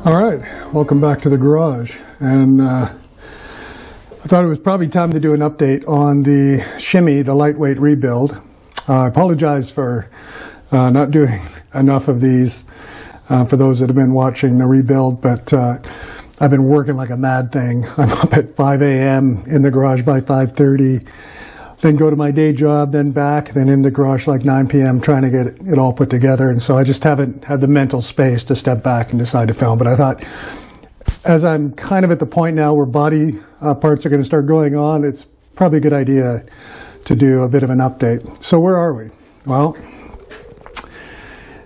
All right, welcome back to the garage. And I thought it was probably time to do an update on the Shimi, the lightweight rebuild. I apologize for not doing enough of these for those that have been watching the rebuild, but I've been working like a mad thing. I'm up at 5 a.m. in the garage by 5:30, then go to my day job, then back, then in the garage like 9 p.m. trying to get it all put together. And so I just haven't had the mental space to step back and decide to film. But I thought, as I'm kind of at the point now where body parts are going to start going on, it's probably a good idea to do a bit of an update. So where are we? Well,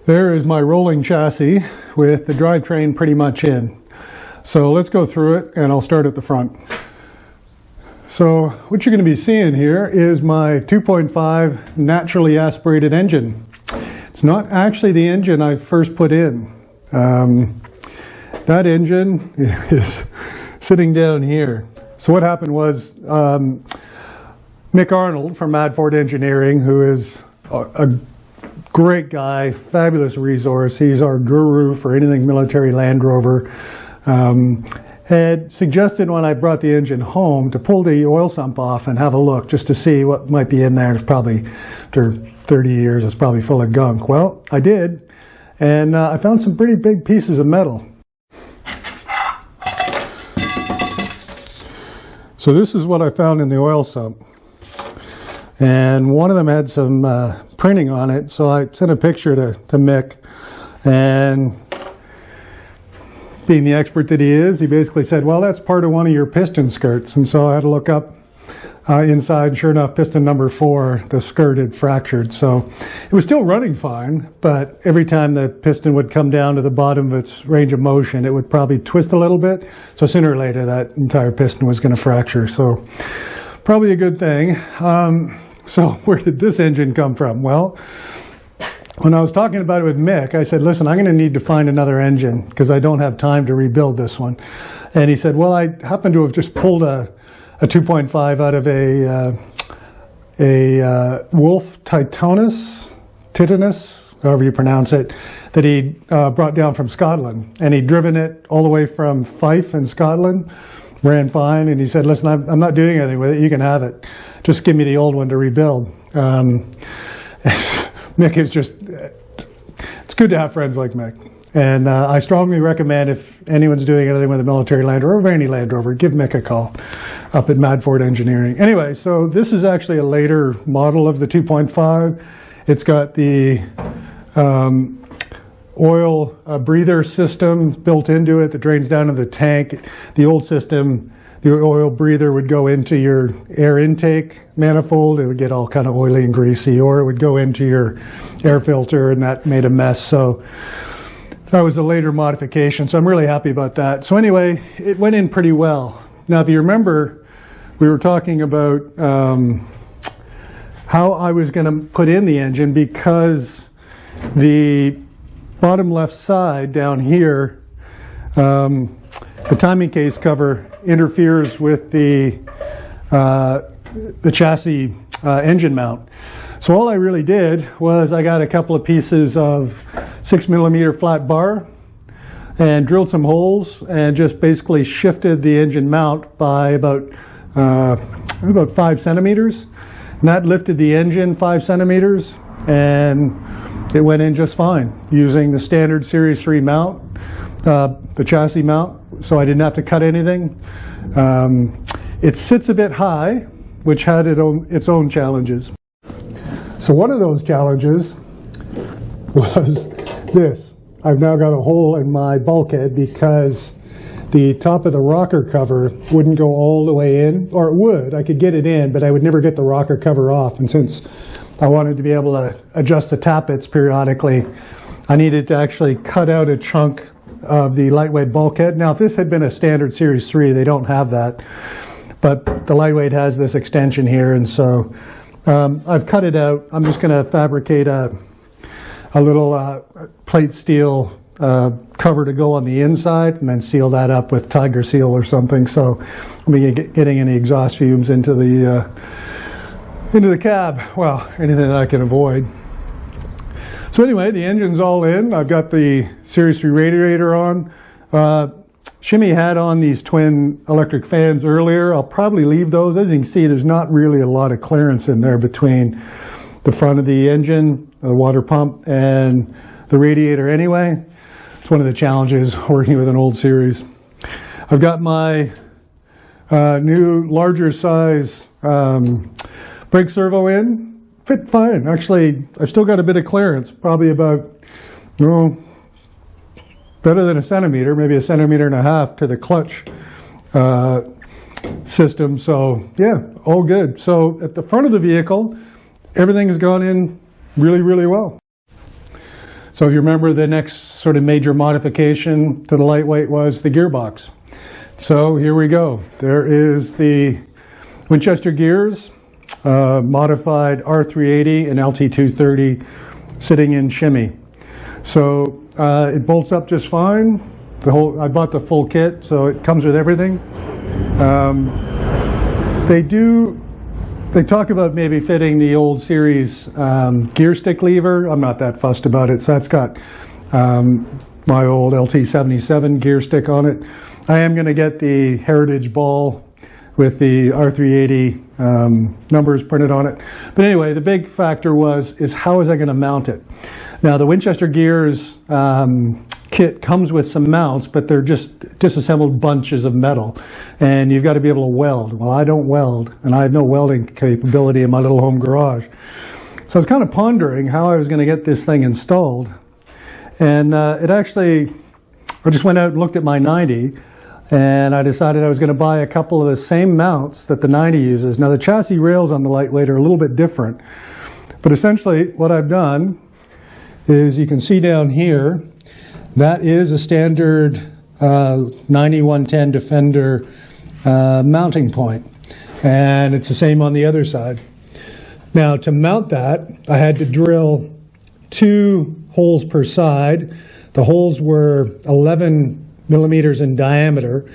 there is my rolling chassis with the drivetrain pretty much in. So let's go through it, and I'll start at the front. So what you're going to be seeing here is my 2.5 naturally aspirated engine. It's not actually the engine I first put in. That engine is sitting down here. So what happened was Mick Arnold from Mad Ford Engineering, who is a great guy, fabulous resource. He's our guru for anything military Land Rover. Had suggested when I brought the engine home to pull the oil sump off and have a look just to see what might be in there. It's probably, after 30 years, it's probably full of gunk. Well, I did, and I found some pretty big pieces of metal. So this is what I found in the oil sump. And one of them had some printing on it, so I sent a picture to Mick, and being the expert that he is, he basically said, well, that's part of one of your piston skirts. And so I had to look up inside, and sure enough, piston number 4, the skirt had fractured. So it was still running fine, but every time the piston would come down to the bottom of its range of motion, it would probably twist a little bit. So sooner or later, that entire piston was going to fracture. So probably a good thing. So where did this engine come from? Well, when I was talking about it with Mick, I said, listen, I'm going to need to find another engine because I don't have time to rebuild this one. And he said, well, I happen to have just pulled a 2.5 out of a Wolf Titanus, however you pronounce it, that he brought down from Scotland. And he'd driven it all the way from Fife in Scotland, ran fine. And he said, listen, I'm not doing anything with it. You can have it. Just give me the old one to rebuild. Mick is just, it's good to have friends like Mick. And I strongly recommend, if anyone's doing anything with a military Land Rover or any Land Rover, give Mick a call up at Mad Ford Engineering. Anyway, so this is actually a later model of the 2.5. It's got the oil breather system built into it that drains down to the tank. The old system, the oil breather would go into your air intake manifold. It would get all kind of oily and greasy, or it would go into your air filter, and that made a mess. So that was a later modification. So I'm really happy about that. So anyway, it went in pretty well. Now, if you remember, we were talking about how I was going to put in the engine, because the bottom left side down here, the timing case cover interferes with the chassis engine mount. So all I really did was I got a couple of pieces of 6mm flat bar and drilled some holes and just basically shifted the engine mount by about 5 centimeters. And that lifted the engine 5 centimeters, and it went in just fine using the standard Series 3 mount, the chassis mount, so I didn't have to cut anything. It sits a bit high, which had its own challenges. So one of those challenges was this. I've now got a hole in my bulkhead because the top of the rocker cover wouldn't go all the way in, or it would. I could get it in, but I would never get the rocker cover off. And since I wanted to be able to adjust the tappets periodically, I needed to actually cut out a chunk of the lightweight bulkhead. Now, if this had been a standard Series 3, they don't have that. But the lightweight has this extension here, and so I've cut it out. I'm just going to fabricate a little plate steel cover to go on the inside, and then seal that up with Tiger Seal or something, so I'm getting any exhaust fumes into the cab. Well, anything that I can avoid. So anyway, the engine's all in. I've got the Series 3 radiator on. Shimi had on these twin electric fans earlier. I'll probably leave those. As you can see, there's not really a lot of clearance in there between the front of the engine, the water pump, and the radiator anyway. It's one of the challenges working with an old series. I've got my new larger size brake servo in. Fit fine. Actually, I've still got a bit of clearance, probably about, better than a centimeter, maybe 1.5 centimeters to the clutch system. So yeah, all good. So at the front of the vehicle, everything has gone in really, really well. So if you remember, the next sort of major modification to the Lightweight was the gearbox. So here we go. There is the Winchester gears, modified R380 and LT230 sitting in Shimi. So it bolts up just fine. I bought the full kit, so it comes with everything. They talk about maybe fitting the old series gear stick lever. I'm not that fussed about it. So that's got my old LT77 gear stick on it. I am going to get the Heritage ball with the R380 numbers printed on it. But anyway, the big factor is how is I going to mount it? Now the Winchester gears kit comes with some mounts, but they're just disassembled bunches of metal, and you've got to be able to weld. Well, I don't weld, and I have no welding capability in my little home garage. So I was kind of pondering how I was going to get this thing installed, and I just went out and looked at my 90, and I decided I was going to buy a couple of the same mounts that the 90 uses. Now the chassis rails on the Lightweight are a little bit different, but essentially what I've done is, you can see down here, that is a standard 9110 Defender mounting point, and it's the same on the other side. Now to mount that, I had to drill 2 holes per side. The holes were 11 millimeters in diameter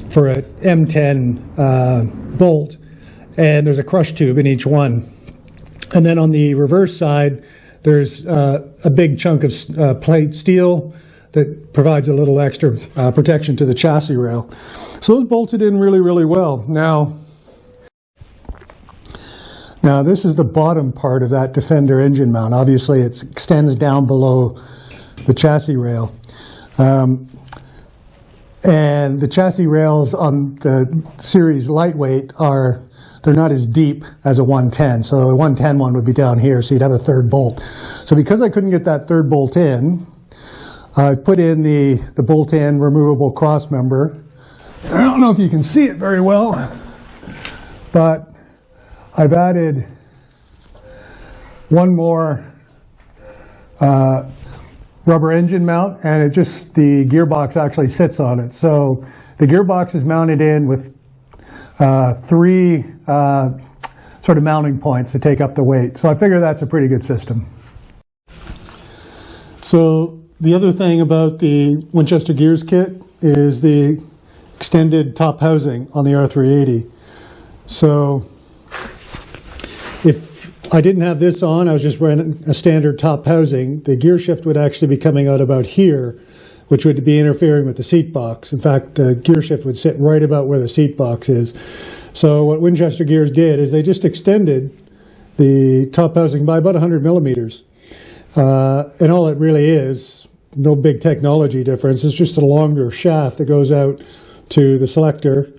for an M10 bolt, and there's a crush tube in each one. And then on the reverse side, there's a big chunk of plate steel that provides a little extra protection to the chassis rail. So those bolted in really, really well. Now this is the bottom part of that Defender engine mount. Obviously it extends down below the chassis rail. And the chassis rails on the series Lightweight they're not as deep as a 110. So a 110 one would be down here, so you'd have a third bolt. So because I couldn't get that third bolt in, I put in the bolt-in removable cross member. And I don't know if you can see it very well, but I've added one more rubber engine mount, and the gearbox actually sits on it. So the gearbox is mounted in with 3 sort of mounting points to take up the weight. So I figure that's a pretty good system. So the other thing about the Winchester gears kit is the extended top housing on the R380. So if I didn't have this on, I was just running a standard top housing, the gear shift would actually be coming out about here, which would be interfering with the seat box. In fact, the gear shift would sit right about where the seat box is. So what Winchester gears did is they just extended the top housing by about 100 millimeters. And all it really is, no big technology difference, it's just a longer shaft that goes out to the selector,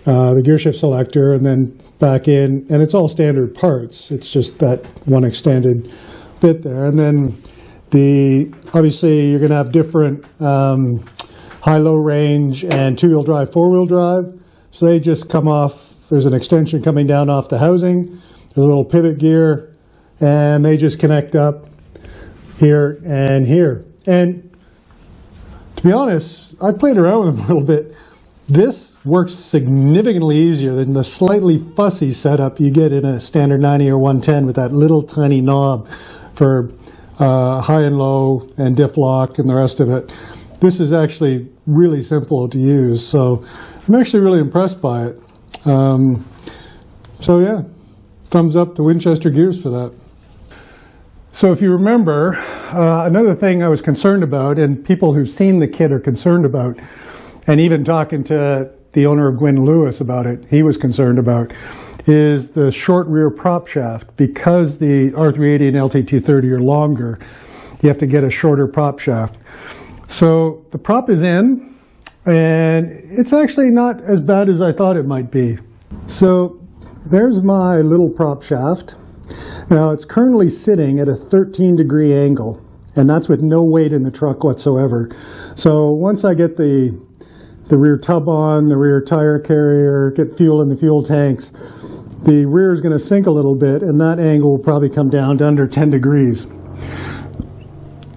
the gear shift selector, and then back in, and it's all standard parts. It's just that one extended bit there. And then obviously you're going to have different high-low range and 2-wheel drive, 4-wheel drive. So they just come off, there's an extension coming down off the housing, there's a little pivot gear, and they just connect up here and here. And to be honest, I've played around with them a little bit. This works significantly easier than the slightly fussy setup you get in a standard 90 or 110 with that little tiny knob for high and low and diff lock and the rest of it. This is actually really simple to use, so I'm actually really impressed by it. So yeah, thumbs up to Winchester gears for that. So if you remember, another thing I was concerned about, and people who've seen the kit are concerned about, and even talking to the owner of Gwyn Lewis about it, he was concerned about, is the short rear prop shaft. Because the R380 and LT230 are longer, you have to get a shorter prop shaft. So the prop is in, and it's actually not as bad as I thought it might be. So there's my little prop shaft. Now it's currently sitting at a 13-degree angle, and that's with no weight in the truck whatsoever. So once I get the rear tub on, the rear tire carrier, get fuel in the fuel tanks, the rear is going to sink a little bit, and that angle will probably come down to under 10 degrees.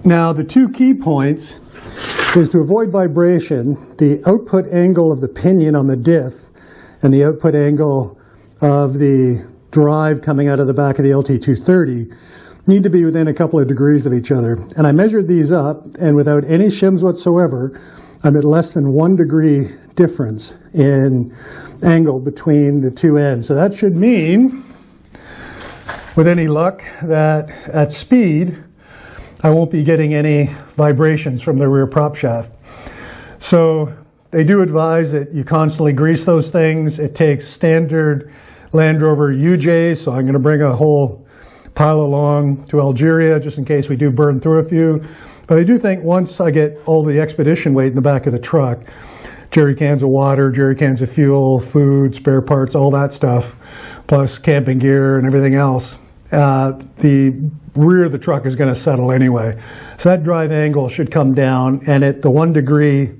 Now the two key points is to avoid vibration, the output angle of the pinion on the diff and the output angle of the drive coming out of the back of the LT230 need to be within a couple of degrees of each other. And I measured these up, and without any shims whatsoever, I'm at less than 1 degree difference in angle between the two ends. So that should mean, with any luck, that at speed, I won't be getting any vibrations from the rear prop shaft. So they do advise that you constantly grease those things. It takes standard Land Rover UJs, so I'm going to bring a whole pile along to Algeria just in case we do burn through a few. But I do think once I get all the expedition weight in the back of the truck, jerry cans of water, jerry cans of fuel, food, spare parts, all that stuff, plus camping gear and everything else, the rear of the truck is going to settle anyway. So that drive angle should come down, and at the 1 degree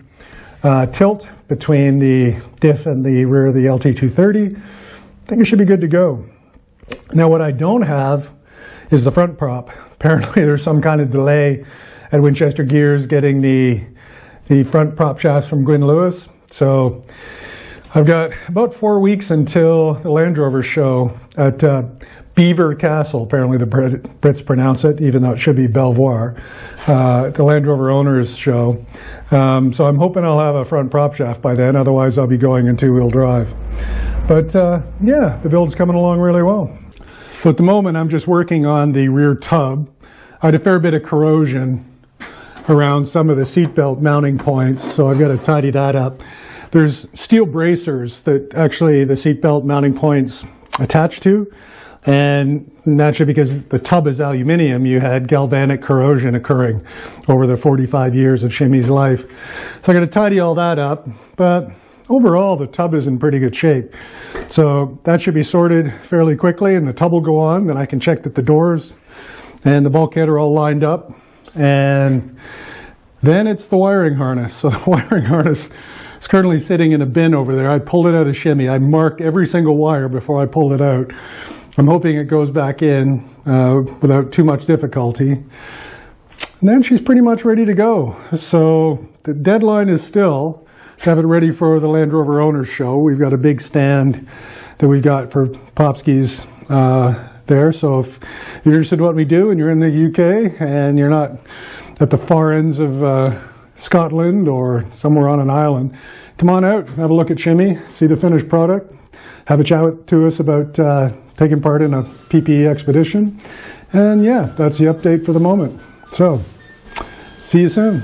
tilt between the diff and the rear of the LT230, I think it should be good to go. Now what I don't have is the front prop. Apparently there's some kind of delay at Winchester Gears getting the front prop shafts from Gwyn Lewis. So I've got about 4 weeks until the Land Rover show at Belvoir Castle, apparently the Brits pronounce it, even though it should be Belvoir, the Land Rover Owners Show. So I'm hoping I'll have a front prop shaft by then, otherwise I'll be going in two-wheel drive. But yeah, the build's coming along really well. So at the moment I'm just working on the rear tub. I had a fair bit of corrosion around some of the seatbelt mounting points, so I've got to tidy that up. There's steel bracers that actually the seatbelt mounting points attach to, and naturally because the tub is aluminium, you had galvanic corrosion occurring over the 45 years of Shimi's life. So I got to tidy all that up, but overall the tub is in pretty good shape. So that should be sorted fairly quickly, and the tub will go on. Then I can check that the doors and the bulkhead are all lined up, and then it's the wiring harness. So the wiring harness is currently sitting in a bin over there. I pulled it out of Shimi. I marked every single wire before I pulled it out. I'm hoping it goes back in without too much difficulty. And then she's pretty much ready to go. So the deadline is still to have it ready for the Land Rover Owners Show. We've got a big stand that we've got for Popskis there. So if you're interested in what we do and you're in the UK and you're not at the far ends of Scotland or somewhere on an island, come on out, have a look at Shimi, see the finished product, have a chat to us about taking part in a PPE expedition. And yeah, that's the update for the moment. So, see you soon.